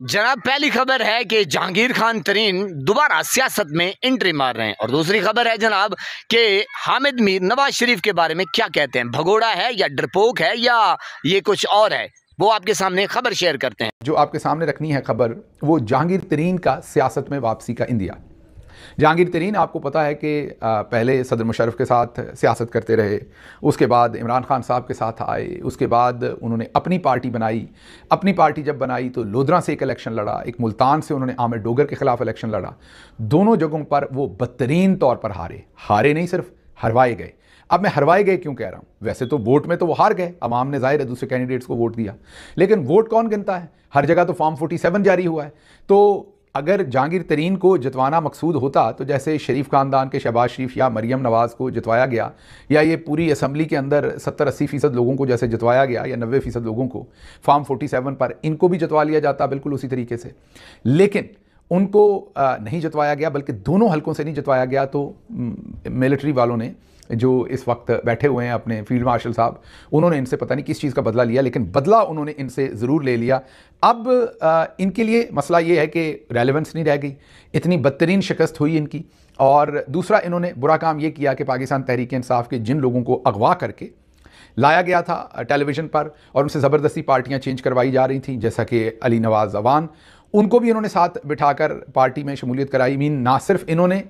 जनाब, पहली खबर है कि जहांगीर खान तरीन दोबारा सियासत में एंट्री मार रहे हैं और दूसरी खबर है जनाब कि हामिद मीर नवाज शरीफ के बारे में क्या कहते हैं। भगोड़ा है या डरपोक है या ये कुछ और है, वो आपके सामने खबर शेयर करते हैं। जो आपके सामने रखनी है खबर, वो जहांगीर तरीन का सियासत में वापसी का इंदिया। जहांगीर तरीन आपको पता है कि पहले सदर मुशर्रफ के साथ सियासत करते रहे, उसके बाद इमरान खान साहब के साथ आए, उसके बाद उन्होंने अपनी पार्टी बनाई। अपनी पार्टी जब बनाई तो लोधरा से एक इलेक्शन लड़ा, एक मुल्तान से उन्होंने आमिर डोगर के ख़िलाफ़ इलेक्शन लड़ा। दोनों जगहों पर वो बदतरीन तौर पर हारे नहीं, सिर्फ हरवाए गए। अब मैं हरवाए गए क्यों कह रहा हूँ, वैसे तो वोट में तो वो हार गए, अवाम ने ज़ाहिर है दूसरे कैंडिडेट्स को वोट दिया, लेकिन वोट कौन गिनता है। हर जगह तो फॉर्म 47 जारी हुआ है। तो अगर जहांगीर तरीन को जितवाना मकसूद होता तो जैसे शरीफ ख़ानदान के शहबाज शरीफ या मरियम नवाज़ को जितवाया गया, या ये पूरी असम्बली के अंदर 70-80% लोगों को जैसे जितवाया गया, या 90% लोगों को फॉर्म 47 पर इनको भी जितवा लिया जाता बिल्कुल उसी तरीके से। लेकिन उनको नहीं जितवाया गया, बल्कि दोनों हलकों से नहीं जितवाया गया। तो मिलिट्री वालों ने जो इस वक्त बैठे हुए हैं, अपने फील्ड मार्शल साहब, उन्होंने इनसे पता नहीं किस चीज़ का बदला लिया, लेकिन बदला उन्होंने इनसे ज़रूर ले लिया। अब इनके लिए मसला ये है कि रेलेवेंस नहीं रह गई, इतनी बदतरीन शिकस्त हुई इनकी। और दूसरा, इन्होंने बुरा काम ये किया कि पाकिस्तान तहरीक इंसाफ के जिन लोगों को अगवा करके लाया गया था टेलीविज़न पर और उनसे ज़बरदस्ती पार्टियाँ चेंज करवाई जा रही थी, जैसा कि अली नवाज़ अवान, उनको भी इन्होंने साथ बिठाकर पार्टी में शमूलियत कराई। मीन ना सिर्फ इन्होंने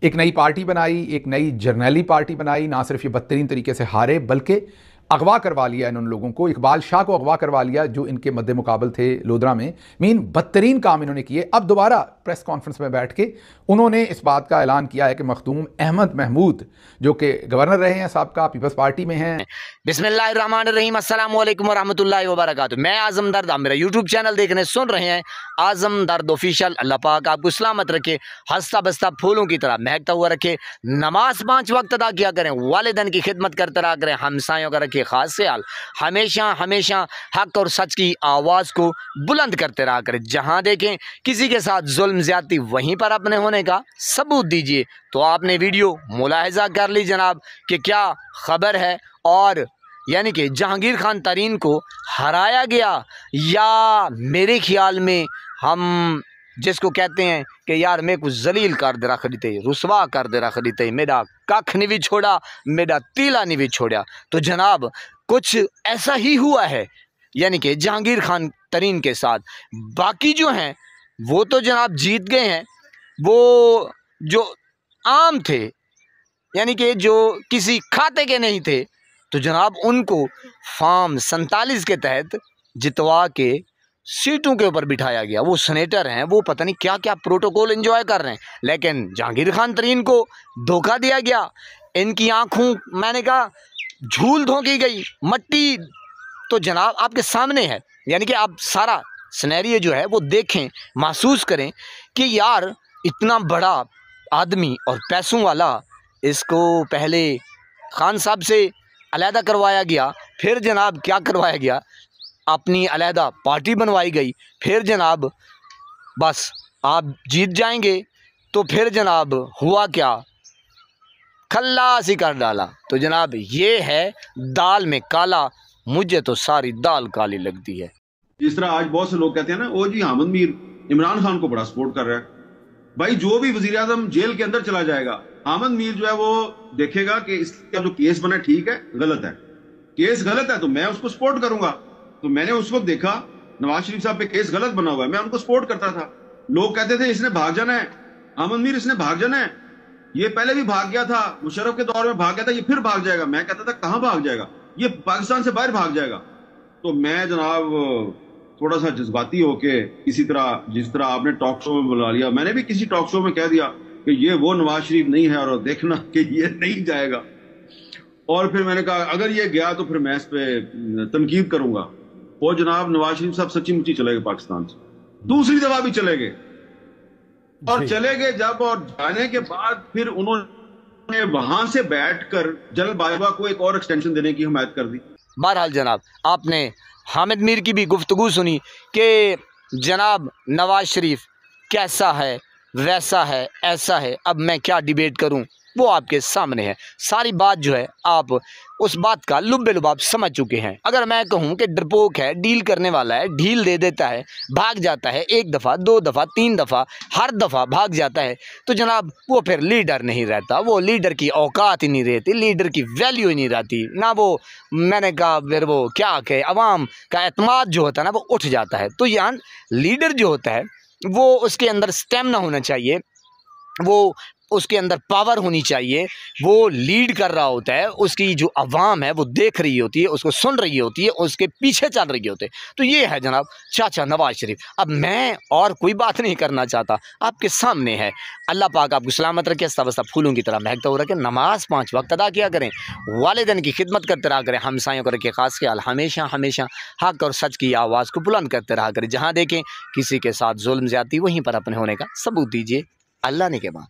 एक नई पार्टी बनाई, एक नई जर्नैली पार्टी बनाई, ना सिर्फ ये बदतरीन तरीके से हारे, बल्कि अगवा करवा लिया इन्होंने लोगों को। इकबाल शाह को अगवा करवा लिया जो इनके मद्दे मुकाबल थे लोधरा में। मीन बदतरीन काम इन्होंने किए। अब दोबारा प्रेस कॉन्फ्रेंस में बैठ के उन्होंने इस बात का ऐलान किया है कि मखदूम अहमद महमूद, जो कि गवर्नर रहे हैं साहब, पीपल्स पार्टी में हैं। बिस्मिल्लाहिर्रहमानिर्रहीम, अस्सलाम वालेकुम वरहमतुल्लाहि वबरकातुहू। मैं आज़म दर्द, आप मेरा यूट्यूब चैनल देखने सुन रहे हैं आज़म दर्द ऑफिशियल। अल्लाह पाक आपको सलामत रखे, हंसता बसता फूलों की तरह महकता हुआ रखे। नमाज 5 वक्त अदा किया करें, वालिदैन की खिदमत करते रहा करें, हमसायों का रखे खास ख्याल। हमेशा हमेशा हक और सच की आवाज़ को बुलंद करते रहा करें। जहां देखें किसी के साथ जुल्म ज्यादती, वहीं पर अपने होने का सबूत दीजिए। तो आपने वीडियो मुलाहिजा कर ली जनाब कि क्या खबर है, और यानी कि जहांगीर खान तरीन को हराया गया, या मेरे ख्याल में हम जिसको कहते हैं कि यार मैं कुछ जलील कर दे रख दी, रुसवा कर दे रख दी, मेरा कख नहीं भी छोड़ा, मेरा तीला नहीं भी छोड़ा। तो जनाब कुछ ऐसा ही हुआ है, यानी कि जहांगीर खान तरीन के साथ। बाकी जो हैं वो तो जनाब जीत गए हैं, वो जो आम थे, यानी कि जो किसी खाते के नहीं थे, तो जनाब उनको फॉर्म 47 के तहत जितवा के सीटों के ऊपर बिठाया गया। वो सेनेटर हैं, वो पता नहीं क्या क्या प्रोटोकॉल एंजॉय कर रहे हैं, लेकिन जहांगीर खान तरीन को धोखा दिया गया। इनकी आंखों, मैंने कहा, झूल धोंकी गई, मट्टी तो जनाब आपके सामने है। यानी कि आप सारा सिनेरियो जो है वो देखें, महसूस करें कि यार इतना बड़ा आदमी और पैसों वाला, इसको पहले खान साहब से अलहदा करवाया गया, फिर जनाब क्या करवाया गया, अपनी अलहदा पार्टी बनवाई गई, फिर जनाब बस आप जीत जाएंगे। तो फिर जनाब हुआ क्या, खल्लासी कर डाला। तो जनाब ये है दाल में काला, मुझे तो सारी दाल काली लगती है। जिस तरह आज बहुत से लोग कहते हैं ना, ओ जी हामिद मीर इमरान खान को बड़ा सपोर्ट कर रहा है। भाई जो भी वजीर आजम जेल के अंदर चला जाएगा, हामिद मीर जो है वो देखेगा कि इसका जो केस बना ठीक है, गलत है। केस गलत है तो मैं उसको सपोर्ट करूंगा। तो मैंने उस वक्त देखा नवाज शरीफ साहब पे केस गलत बना हुआ है, मैं उनको सपोर्ट करता था। लोग कहते थे इसने भाग जाना है, हामिद मीर इसने भाग जाना है, ये पहले भी भाग गया था, मुशर्रफ के दौर में भाग गया था, ये फिर भाग जाएगा। मैं कहता था कहां भाग जाएगा, ये पाकिस्तान से बाहर भाग जाएगा। तो मैं जनाब थोड़ा सा जज्बाती होके, किसी तरह जिस तरह आपने टॉक शो में बुला लिया, मैंने भी किसी टॉक शो में कह दिया कि ये वो नवाज शरीफ नहीं है और देखना कि ये नहीं जाएगा। और फिर मैंने कहा अगर ये गया तो फिर मैं इस पे तनकीद करूंगा। और जनाब नवाज शरीफ साहब सच्ची मुच्ची चले गए पाकिस्तान से, दूसरी दफा भी चले गए। और चले गए जब, और जाने के बाद फिर उन्होंने वहां से बैठकर जनरल बाजवा को एक और एक्सटेंशन देने की हिमायत कर दी। बहरहाल जनाब आपने हामिद मीर की भी गुफ्तगू सुनी कि जनाब नवाज शरीफ कैसा है, वैसा है, ऐसा है। अब मैं क्या डिबेट करूं, वो आपके सामने है। सारी बात जो है आप उस बात का लुब्बे लुबाब समझ चुके हैं। अगर मैं कहूँ कि डरपोक है, डील करने वाला है, ढील दे देता है, भाग जाता है, 1 दफ़ा 2 दफ़ा 3 दफ़ा, हर दफ़ा भाग जाता है, तो जनाब वो फिर लीडर नहीं रहता, वो लीडर की औकात ही नहीं रहती, लीडर की वैल्यू ही नहीं रहती ना। वो मैंने कहा फिर वो क्या कहे, अवाम का एतमाद जो होता है ना वो उठ जाता है। तो यहाँ लीडर जो होता है वो उसके अंदर स्टेमिना होना चाहिए, वो उसके अंदर पावर होनी चाहिए, वो लीड कर रहा होता है, उसकी जो अवाम है वो देख रही होती है, उसको सुन रही होती है, उसके पीछे चल रही होती है। तो ये है जनाब चाचा नवाज शरीफ। अब मैं और कोई बात नहीं करना चाहता, आपके सामने है। अल्लाह पाक आपको सलामत रखे, सबस्ता फूलों की तरह महकता हो रखे, नमाज 5 वक्त अदा किया करें, वालिदैन की खिदमत करते रहा करें, हमसायों को रखे खास ख्याल, हमेशा हमेशा हक और सच की आवाज़ को बुलंद करते रहा करें। जहाँ देखें किसी के साथ जुल्म ज्यादती, वहीं पर अपने होने का सबूत दीजिए। अल्लाह ने के बाद।